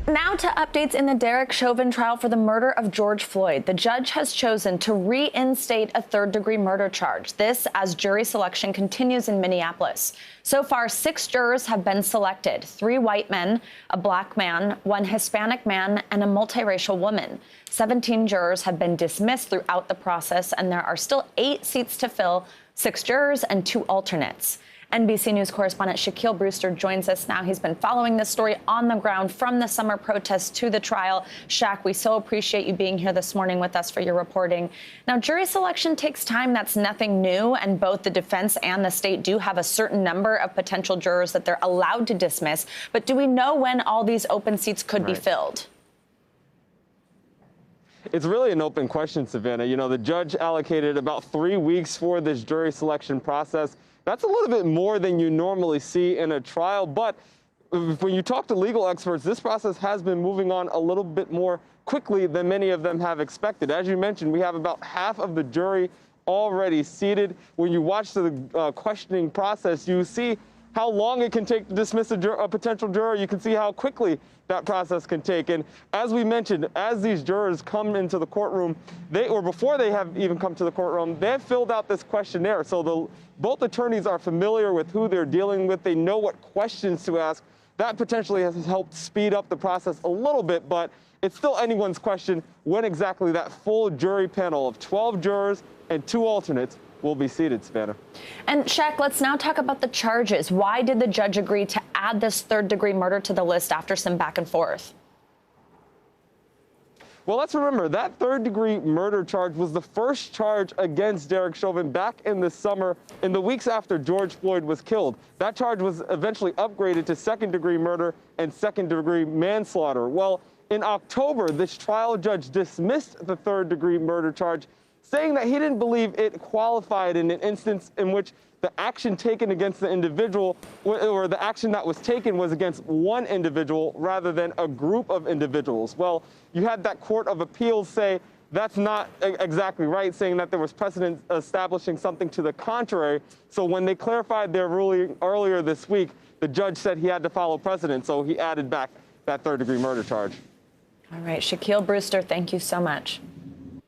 Now to updates in the Derek Chauvin trial for the murder of George Floyd. The judge has chosen to reinstate a third-degree murder charge. This as jury selection continues in Minneapolis. So far, 6 jurors have been selected: 3 white men, a black man, 1 Hispanic man, and a multiracial woman. 17 jurors have been dismissed throughout the process, and there are still 8 seats to fill: 6 jurors and 2 alternates. NBC News correspondent Shaquille Brewster joins us now. He's been following this story on the ground from the summer protests to the trial. Shaq, we so appreciate you being here this morning with us for your reporting. Now, jury selection takes time. That's nothing new. And both the defense and the state do have a certain number of potential jurors that they're allowed to dismiss. But do we know when all these open seats could be filled? It's really an open question, Savannah. You know, the judge allocated about 3 weeks for this jury selection process. That's a little bit more than you normally see in a trial, but when you talk to legal experts, this process has been moving on a little bit more quickly than many of them have expected. As you mentioned, we have about half of the jury already seated. When you watch the questioning process, you see how long it can take to dismiss a potential juror. You can see how quickly that process can take. And as we mentioned, as these jurors come into the courtroom, before they have even come to the courtroom, they have filled out this questionnaire. So both attorneys are familiar with who they're dealing with. They know what questions to ask. That potentially has helped speed up the process a little bit, but it's still anyone's question when exactly that full jury panel of 12 jurors and 2 alternates will be seated, Savannah. And Shaq, let's now talk about the charges. Why did the judge agree to add this third-degree murder to the list after some back and forth? Well, let's remember that third-degree murder charge was the first charge against Derek Chauvin back in the summer, in the weeks after George Floyd was killed. That charge was eventually upgraded to second-degree murder and second-degree manslaughter. Well, in October, this trial judge dismissed the third-degree murder charge, saying that he didn't believe it qualified in an instance in which the action taken against the individual, or the action that was taken, was against one individual rather than a group of individuals. Well, you had that Court of Appeals say that's not exactly right, saying that there was precedent establishing something to the contrary. So when they clarified their ruling earlier this week, the judge said he had to follow precedent, so he added back that third-degree murder charge. All right, Shaquille Brewster, thank you so much.